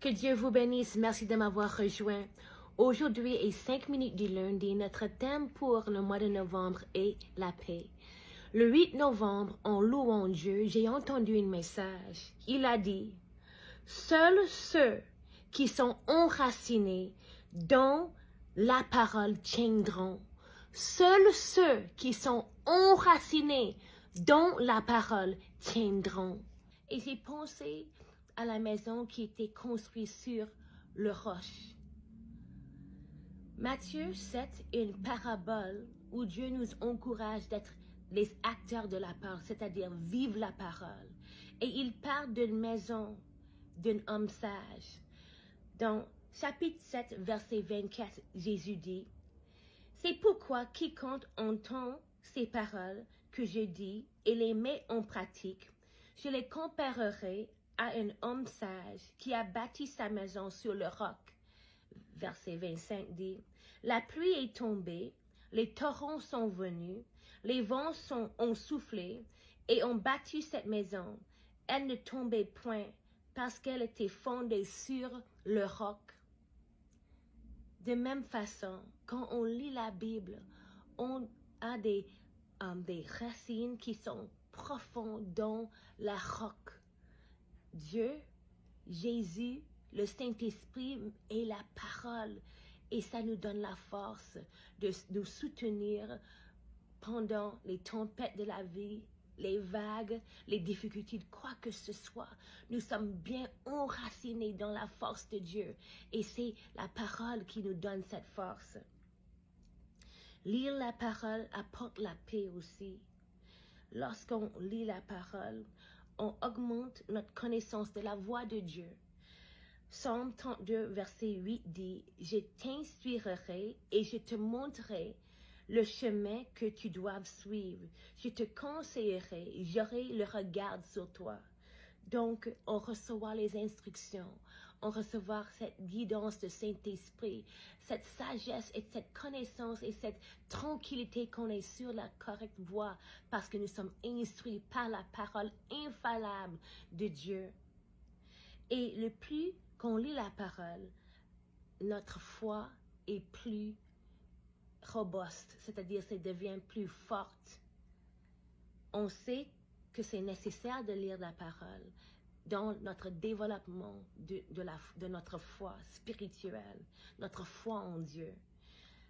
Que Dieu vous bénisse. Merci de m'avoir rejoint. Aujourd'hui est 5 minutes du lundi. Notre thème pour le mois de novembre est la paix. Le 8 novembre, en louant Dieu, j'ai entendu un message. Il a dit, « Seuls ceux qui sont enracinés dans la parole tiendront. Seuls ceux qui sont enracinés dans la parole tiendront. » Et j'ai pensé à la maison qui était construite sur le roche. Matthieu 7 est une parabole où Dieu nous encourage d'être les acteurs de la parole, c'est-à-dire vivre la parole. Et il parle d'une maison, d'un homme sage. Dans chapitre 7, verset 24, Jésus dit, « C'est pourquoi quiconque entend ces paroles que je dis et les met en pratique, je les comparerai à un homme sage qui a bâti sa maison sur le roc. » Verset 25 dit, « La pluie est tombée, les torrents sont venus, les vents ont soufflé et ont battu cette maison. Elle ne tombait point parce qu'elle était fondée sur le roc. » De même façon, quand on lit la Bible, on a des racines qui sont profondes dans la roc. Dieu, Jésus, le Saint-Esprit est la parole et ça nous donne la force de nous soutenir pendant les tempêtes de la vie, les vagues, les difficultés, quoi que ce soit. Nous sommes bien enracinés dans la force de Dieu et c'est la parole qui nous donne cette force. Lire la parole apporte la paix aussi. Lorsqu'on lit la parole, on augmente notre connaissance de la voix de Dieu. Psaume 32, verset 8 dit, « Je t'instruirai et je te montrerai le chemin que tu dois suivre. Je te conseillerai, j'aurai le regard sur toi. » Donc, on reçoit les instructions, on reçoit cette guidance de Saint-Esprit, cette sagesse et cette connaissance et cette tranquillité qu'on est sur la correcte voie parce que nous sommes instruits par la parole infaillible de Dieu. Et le plus qu'on lit la parole, notre foi est plus robuste, c'est-à-dire ça devient plus forte. On sait que c'est nécessaire de lire la parole dans notre développement de notre foi spirituelle, notre foi en Dieu.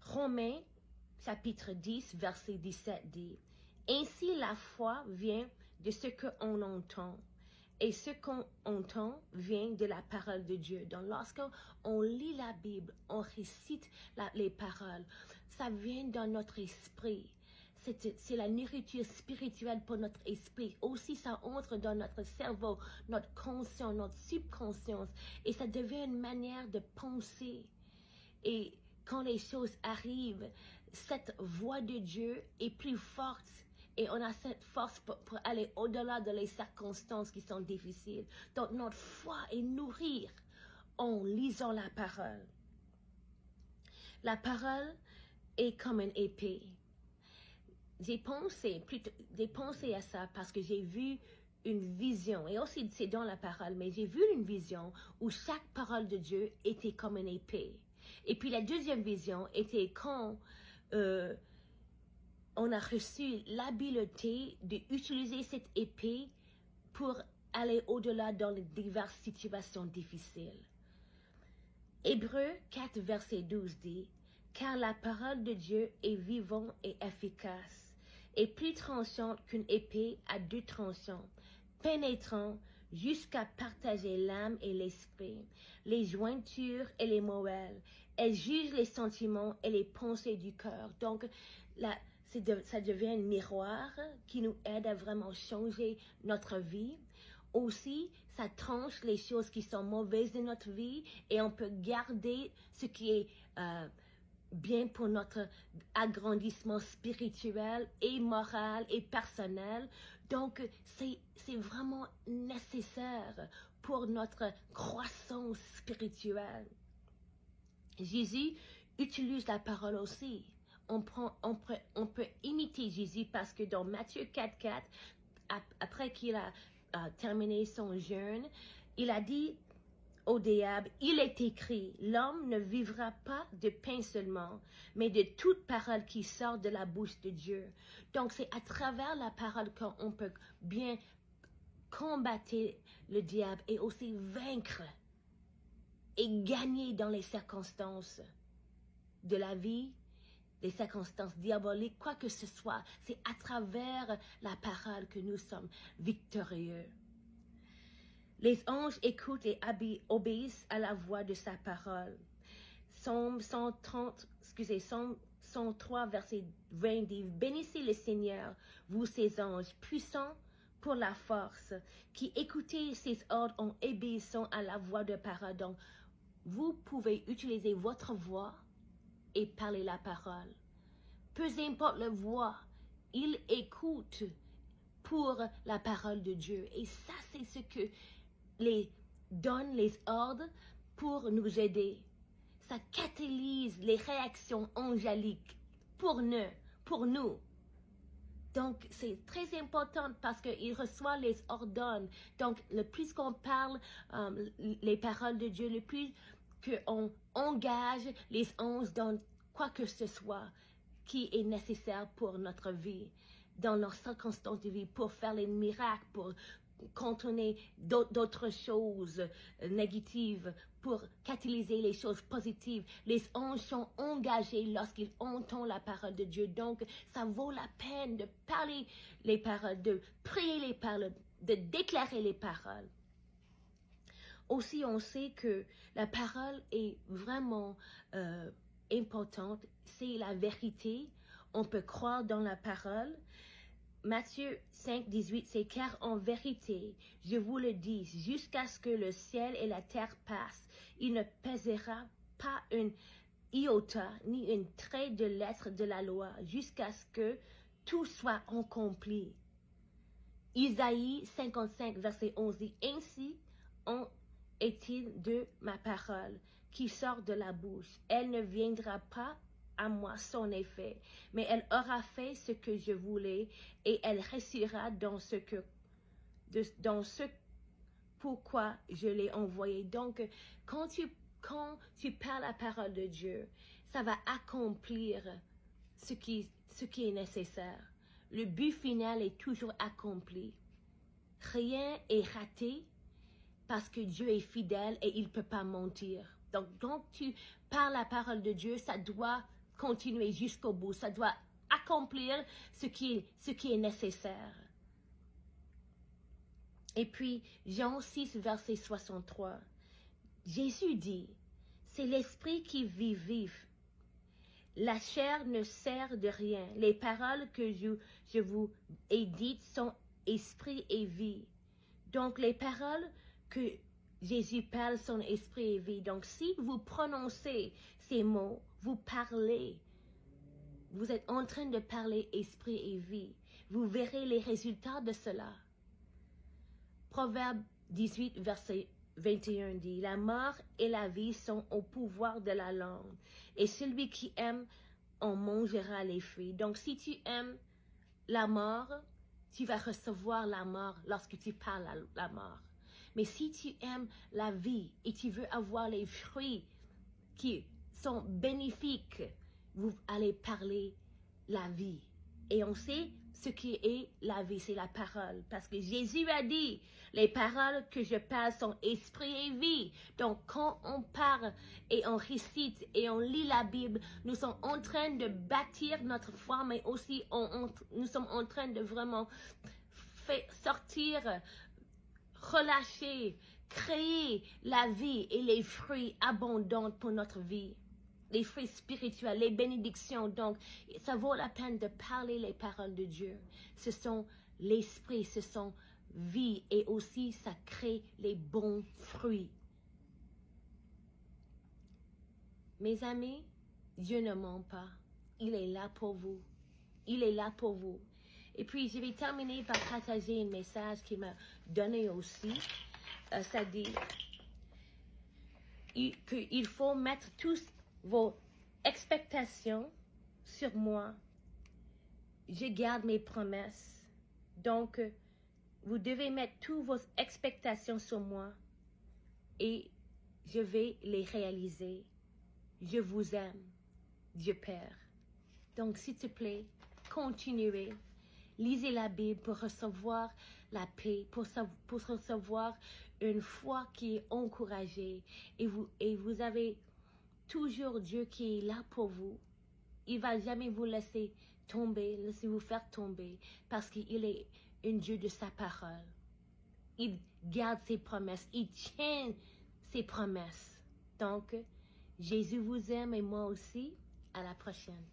Romains, chapitre 10, verset 17 dit, « Ainsi la foi vient de ce qu'on entend, et ce qu'on entend vient de la parole de Dieu. » Donc, lorsqu'on lit la Bible, on récite les paroles, ça vient dans notre esprit. C'est la nourriture spirituelle pour notre esprit. Aussi, ça entre dans notre cerveau, notre conscience, notre subconscience. Et ça devient une manière de penser. Et quand les choses arrivent, cette voix de Dieu est plus forte. Et on a cette force pour aller au-delà de les circonstances qui sont difficiles. Donc, notre foi est nourrie en lisant la parole. La parole est comme une épée. J'ai pensé à ça parce que j'ai vu une vision, et aussi c'est dans la parole, mais j'ai vu une vision où chaque parole de Dieu était comme une épée. Et puis la deuxième vision était quand on a reçu l'habileté d'utiliser cette épée pour aller au-delà dans les diverses situations difficiles. Hébreux 4, verset 12 dit, « Car la parole de Dieu est vivante et efficace, et plus tranchante qu'une épée à deux tranchants, pénétrant jusqu'à partager l'âme et l'esprit, les jointures et les moelles. Elle juge les sentiments et les pensées du cœur. » Donc, ça devient un miroir qui nous aide à vraiment changer notre vie. Aussi, ça tranche les choses qui sont mauvaises de notre vie et on peut garder ce qui est bien pour notre agrandissement spirituel et moral et personnel. Donc, c'est vraiment nécessaire pour notre croissance spirituelle. Jésus utilise la parole aussi. On peut imiter Jésus parce que dans Matthieu 4, après qu'il a terminé son jeûne, il a dit au diable, il est écrit, l'homme ne vivra pas de pain seulement, mais de toute parole qui sort de la bouche de Dieu. Donc c'est à travers la parole qu'on peut bien combattre le diable et aussi vaincre et gagner dans les circonstances de la vie, les circonstances diaboliques, quoi que ce soit. C'est à travers la parole que nous sommes victorieux. Les anges écoutent et obéissent à la voix de sa parole. Psaume 103, verset 20 dit, « Bénissez le Seigneur, vous ses anges, puissants pour la force, qui écoutez ses ordres en obéissant à la voix de parole. » Donc, vous pouvez utiliser votre voix et parler la parole. Peu importe la voix, il écoute pour la parole de Dieu. Et ça, c'est ce que donne les ordres pour nous aider. Ça catalyse les réactions angéliques pour nous. Donc, c'est très important parce qu'il reçoit les ordres. Donc, le plus qu'on parle les paroles de Dieu, le plus qu'on engage les anges dans quoi que ce soit qui est nécessaire pour notre vie, dans nos circonstances de vie, pour faire les miracles, pour contourner d'autres choses négatives, pour catalyser les choses positives. Les anges sont engagés lorsqu'ils entendent la parole de Dieu. Donc, ça vaut la peine de parler les paroles, de prier les paroles, de déclarer les paroles. Aussi, on sait que la parole est vraiment importante. C'est la vérité. On peut croire dans la parole. Matthieu 5, 18, c'est « Car en vérité, je vous le dis, jusqu'à ce que le ciel et la terre passent, il ne pèsera pas une iota, ni une trait de lettre de la loi, jusqu'à ce que tout soit accompli. » Isaïe 55, verset 11 dit « Ainsi en est-il de ma parole qui sort de la bouche. Elle ne viendra pas à moi son effet, mais elle aura fait ce que je voulais et elle réussira dans ce pourquoi je l'ai envoyé. » Donc, quand tu parles la parole de Dieu, ça va accomplir ce qui est nécessaire. Le but final est toujours accompli. Rien est raté parce que Dieu est fidèle et il ne peut pas mentir. Donc, tu parles la parole de Dieu, ça doit continuer jusqu'au bout. Ça doit accomplir ce qui est nécessaire. Et puis, Jean 6, verset 63. Jésus dit, « C'est l'esprit qui vive. La chair ne sert de rien. Les paroles que je vous ai dites sont esprit et vie. » Donc, les paroles que Jésus parle sont esprit et vie. Donc, si vous prononcez ces mots, vous parlez. Vous êtes en train de parler esprit et vie. Vous verrez les résultats de cela. Proverbe 18, verset 21 dit, « La mort et la vie sont au pouvoir de la langue, et celui qui aime en mangera les fruits. » Donc, si tu aimes la mort, tu vas recevoir la mort lorsque tu parles la mort. Mais si tu aimes la vie et tu veux avoir les fruits qui sont bénéfiques, vous allez parler la vie. Et on sait ce qui est la vie, c'est la parole. Parce que Jésus a dit, les paroles que je parle sont esprit et vie. Donc, quand on parle et on récite et on lit la Bible, nous sommes en train de bâtir notre foi, mais aussi nous sommes en train de vraiment faire sortir, relâcher, créer la vie et les fruits abondants pour notre vie. Les fruits spirituels, les bénédictions. Donc, ça vaut la peine de parler les paroles de Dieu. Ce sont l'esprit, ce sont vie et aussi ça crée les bons fruits. Mes amis, Dieu ne ment pas. Il est là pour vous. Il est là pour vous. Et puis, je vais terminer par partager un message qu'il m'a donné aussi. Ça dit qu'il faut mettre tous vos expectations sur moi. Je garde mes promesses. Donc, vous devez mettre toutes vos expectations sur moi. Et je vais les réaliser. Je vous aime, Dieu Père. Donc, s'il te plaît, continuez. Lisez la Bible pour recevoir la paix, pour recevoir une foi qui est encouragée. Et vous avez toujours Dieu qui est là pour vous. Il ne va jamais vous laisser tomber, laisser vous faire tomber, parce qu'il est un Dieu de sa parole. Il garde ses promesses, il tient ses promesses. Donc, Jésus vous aime et moi aussi. À la prochaine.